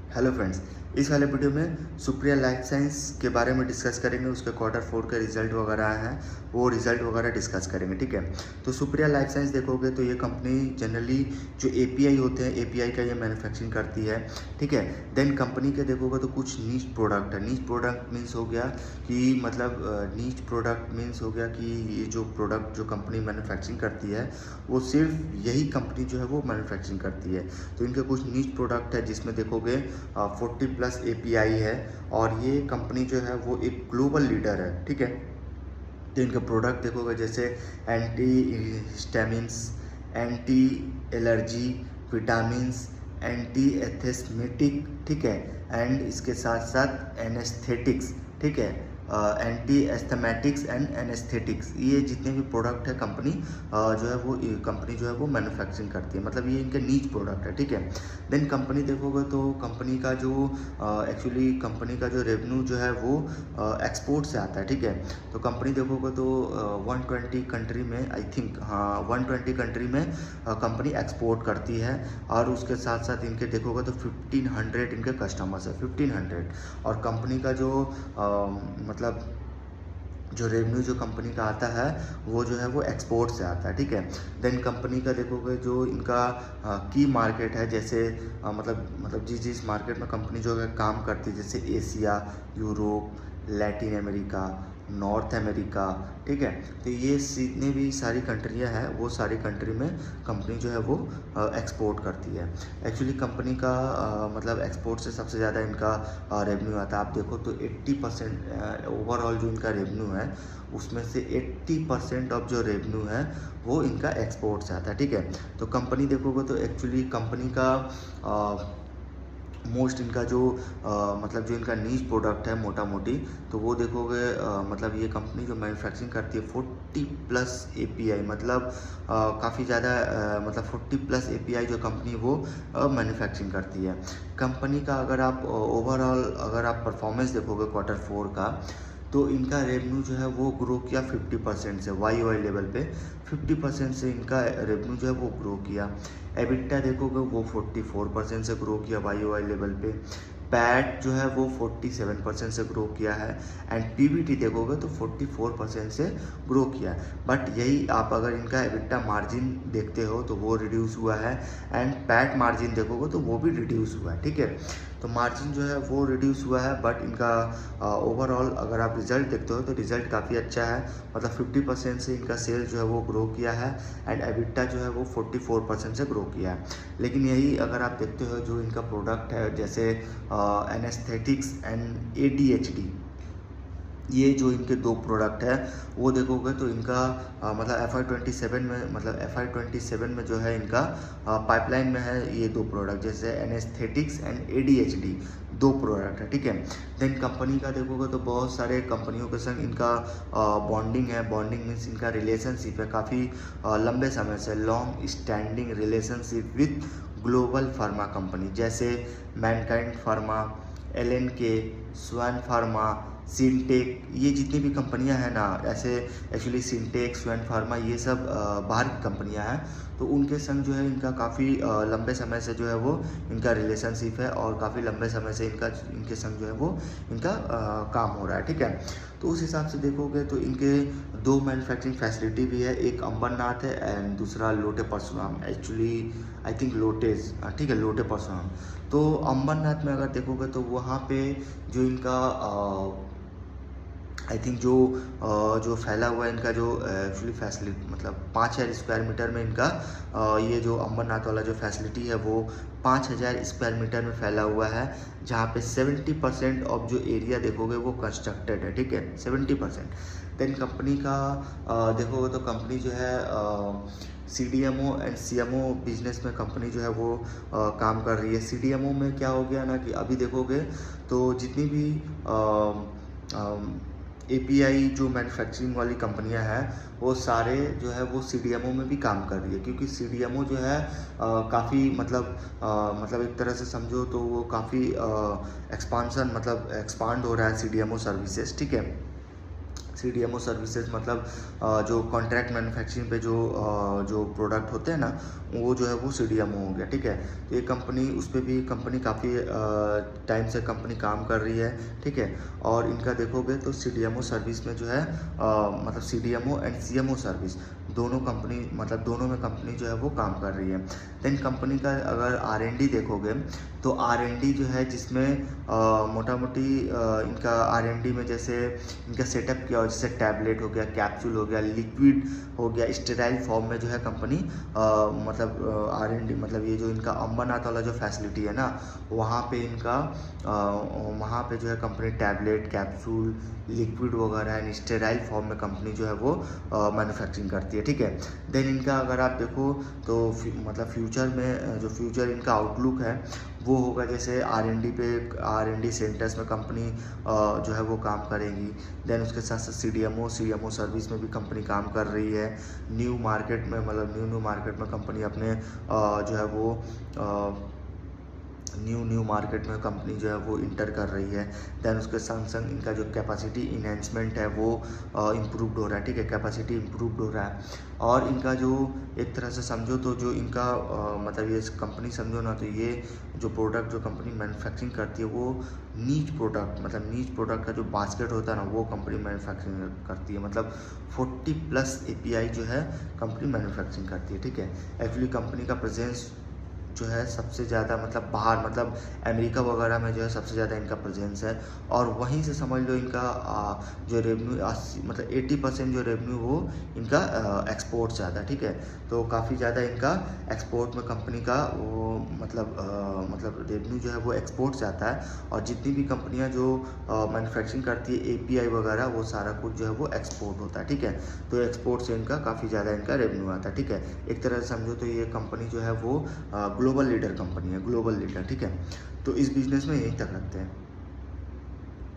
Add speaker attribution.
Speaker 1: Hello friends, इस वाले video में सुप्रिया लाइफ साइंस के बारे में डिस्कस करेंगे। उसके क्वार्टर 4 के रिजल्ट वगैरह हैं, वो रिजल्ट वगैरह डिस्कस करेंगे। ठीक है, तो सुप्रिया लाइफ साइंस देखोगे तो ये कंपनी जनरली जो एपीआई होते हैं, एपीआई का ये मैन्युफैक्चरिंग करती है। ठीक है, देन कंपनी के देखोगे तो कुछ नीच प्रोडक्ट है। नीच प्रोडक्ट मीन्स हो गया कि मतलब नीच प्रोडक्ट मीन्स हो गया कि ये जो प्रोडक्ट जो कंपनी मैन्युफैक्चरिंग करती है वो सिर्फ यही कंपनी जो है वो मैन्युफैक्चरिंग करती है। तो इनके कुछ नीच प्रोडक्ट है जिसमें देखोगे 40+ एपीआई है, और ये कंपनी जो है वो एक ग्लोबल लीडर है। ठीक है, तो इनके प्रोडक्ट देखोगे जैसे anti histamines, anti allergy, vitamins, anti asthmatic, ठीक है, एंड इसके साथ साथ एनेस्थेटिक्स। ठीक है, एंटी एस्थमेटिक्स एंड एनेस्थेटिक्स, ये जितने भी प्रोडक्ट है कंपनी जो है वो कंपनी जो है वो मैन्युफैक्चरिंग करती है। मतलब ये इनके नीच प्रोडक्ट है। ठीक है, देन कंपनी देखोगे तो कंपनी का जो एक्चुअली कंपनी का जो रेवेन्यू जो है वो एक्सपोर्ट से आता है। ठीक है, तो कंपनी देखोगे तो 120 कंट्री में, आई थिंक, हाँ, 120 कंट्री में कंपनी एक्सपोर्ट करती है। और उसके साथ साथ इनके देखोगे तो 1500 इनके कस्टमर्स है, 1500। और कंपनी का जो मतलब जो रेवेन्यू जो कंपनी का आता है वो जो है वो एक्सपोर्ट से आता है। ठीक है, देन कंपनी का देखोगे जो इनका की मार्केट है, जैसे मतलब जिस मार्केट में कंपनी जो है काम करती है, जैसे Asia, Europe, Latin America, north America. ठीक है, तो ये जितनी भी सारी कंट्रियां हैं वो सारी कंट्री में कंपनी जो है वो एक्सपोर्ट करती है। एक्चुअली कंपनी का मतलब एक्सपोर्ट से सबसे ज़्यादा इनका रेवेन्यू आता है। आप देखो तो 80% ओवरऑल जो इनका रेवेन्यू है उसमें से 80% ऑफ जो रेवेन्यू है वो इनका एक्सपोर्ट से आता है। ठीक है, तो कंपनी देखोगे तो एक्चुअली कंपनी का मोस्ट इनका जो मतलब जो इनका नीच प्रोडक्ट है मोटा मोटी, तो वो देखोगे मतलब ये कंपनी जो मैन्युफैक्चरिंग करती है 40+ एपीआई, मतलब काफ़ी ज़्यादा मतलब 40+ एपीआई जो कंपनी वो मैन्युफैक्चरिंग करती है। कंपनी का अगर आप ओवरऑल अगर आप परफॉर्मेंस देखोगे क्वार्टर 4 का, तो इनका रेवेन्यू जो है वो ग्रो किया 50% से, वाई वाई लेवल पे 50% से इनका रेवेन्यू जो है वो ग्रो किया। एबिटा देखोगे वो 44% से ग्रो किया वाई वाई लेवल पे। पैट जो है वो 47% से ग्रो किया है। एंड पीबीटी देखोगे तो 44% से ग्रो किया है। बट यही आप अगर इनका एबिटा मार्जिन देखते हो तो वो रिड्यूस हुआ है, एंड पैट मार्जिन देखोगे तो वो भी रिड्यूस हुआ है। ठीक है, तो मार्जिन जो है वो रिड्यूस हुआ है, बट इनका ओवरऑल अगर आप रिजल्ट देखते हो तो रिजल्ट काफ़ी अच्छा है। मतलब 50% से इनका सेल जो है वो ग्रो किया है, एंड एबिटा जो है वो 44% से ग्रो किया है। लेकिन यही अगर आप देखते हो जो इनका प्रोडक्ट है, जैसे एनेस्थेटिक्स एंड एडीएचडी, ये जो इनके दो प्रोडक्ट है वो देखोगे तो इनका मतलब FY27 में जो है इनका पाइपलाइन में है ये दो प्रोडक्ट, जैसे एनेस्थेटिक्स एंड एडीएचडी, दो प्रोडक्ट है। ठीक है, देन कंपनी का देखोगे तो बहुत सारे कंपनियों के संग इनका बॉन्डिंग है। बॉन्डिंग मीन्स इनका रिलेशनशिप है काफ़ी लंबे समय से, long standing relationship with global pharma company, जैसे मैनकाइंड फार्मा, LNK, स्वान फार्मा, सिंटेक, ये जितनी भी कंपनियां हैं ना, ऐसे एक्चुअली सिंटेक, स्वान फार्मा, ये सब बाहर की कंपनियां हैं। तो उनके संग जो है इनका काफ़ी लंबे समय से जो है वो इनका रिलेशनशिप है, और काफ़ी लंबे समय से इनके संग जो है वो इनका काम हो रहा है। ठीक है, तो उस हिसाब से देखोगे तो इनके दो मैन्युफैक्चरिंग फैसिलिटी भी है, एक अंबरनाथ है एंड दूसरा लोटे परशुराम, एक्चुअली आई थिंक लोटेज, ठीक है, लोटे परशुराम। तो अंबरनाथ में अगर देखोगे तो वहाँ पे जो इनका आई थिंक जो फैला हुआ है इनका जो एक्चुअली फैसिलिटी, मतलब 5000 स्क्वायर मीटर में इनका ये जो अंबरनाथ वाला जो फैसिलिटी है वो 5000 स्क्वायर मीटर में फैला हुआ है, जहाँ पे 70% ऑफ जो एरिया देखोगे वो कंस्ट्रक्टेड है। ठीक है, 70%। देन कंपनी का देखोगे तो कंपनी जो है CDMO एंड CMO बिजनेस में कंपनी जो है वो काम कर रही है। CDMO में क्या हो गया ना कि अभी देखोगे तो जितनी भी एपीआई जो मैन्युफैक्चरिंग वाली कंपनियां हैं वो सारे जो है वो CDMO में भी काम कर रही है, क्योंकि CDMO जो है काफ़ी मतलब एक तरह से समझो तो वो काफ़ी एक्सपांड हो रहा है CDMO सर्विसेज। ठीक है, CDMO सर्विसेज मतलब जो कॉन्ट्रैक्ट मैन्युफैक्चरिंग पे जो प्रोडक्ट होते हैं ना, वो जो है वो CDMO हो गया, ठीक है। तो ये कंपनी, उस पर भी कंपनी काफ़ी टाइम से कंपनी काम कर रही है, ठीक है। और इनका देखोगे तो CDMO सर्विस में जो है मतलब CDMO एंड CMO सर्विस दोनों कंपनी, मतलब दोनों में कंपनी जो है वो काम कर रही है। देन कंपनी का अगर R&D देखोगे तो R&D जो है जिसमें मोटा मोटी इनका R&D में जैसे इनका सेटअप किया हो, जैसे टैबलेट हो गया, कैप्सूल हो गया, लिक्विड हो गया, स्टेराइल फॉर्म में जो है कंपनी मतलब R&D मतलब ये जो इनका अंबरनाथ वाला जो फैसिलिटी है ना, वहाँ पे इनका वहाँ पे जो है कंपनी टैबलेट, कैप्सूल, लिक्विड वगैरह एंड स्टेराइल फॉर्म में कंपनी जो है वो मैन्युफैक्चरिंग करती है, ठीक है। देन इनका अगर आप देखो तो मतलब फ्यूचर में जो फ्यूचर इनका आउटलुक है वो होगा, जैसे R&D सेंटर्स में कंपनी जो है वो काम करेगी। देन उसके साथ साथ CDMO सर्विस में भी कंपनी काम कर रही है। न्यू मार्केट में मतलब न्यू मार्केट में कंपनी अपने जो है वो न्यू मार्केट में कंपनी जो है वो इंटर कर रही है। देन उसके संग संग इनका जो कैपेसिटी इन्हेंसमेंट है वो इम्प्रूव्ड हो रहा है, ठीक है, कैपेसिटी इम्प्रूव्ड हो रहा है। और इनका जो एक तरह से समझो तो जो इनका मतलब ये कंपनी समझो ना, तो ये जो प्रोडक्ट जो कंपनी मैन्युफैक्चरिंग करती है वो नीच प्रोडक्ट, मतलब नीच प्रोडक्ट का जो बास्केट होता है ना, वो कंपनी मैन्युफैक्चरिंग करती है। मतलब 40+ API जो है कंपनी मैन्युफैक्चरिंग करती है, ठीक है। एक्चुअली कंपनी का प्रेजेंस जो है सबसे ज़्यादा मतलब बाहर, मतलब अमेरिका वगैरह में जो है सबसे ज़्यादा इनका प्रेजेंस है। और वहीं से समझ लो इनका जो रेवेन्यू 80 मतलब 80% जो रेवेन्यू वो इनका एक्सपोर्ट से आता है, ठीक है। तो काफ़ी ज़्यादा इनका एक्सपोर्ट में कंपनी का वो मतलब रेवेन्यू जो है वो एक्सपोर्ट से आता है। और जितनी भी कंपनियां जो मैन्युफैक्चरिंग करती है API वगैरह, वो सारा कुछ जो है वो एक्सपोर्ट होता है, ठीक है। तो एक्सपोर्ट से इनका काफ़ी ज़्यादा इनका रेवेन्यू आता है, ठीक है। एक तरह से समझो तो ये कंपनी जो है वो ग्लोबल लीडर कंपनी है, ग्लोबल लीडर, ठीक है। तो इस बिजनेस में यहीं तक रखते हैं।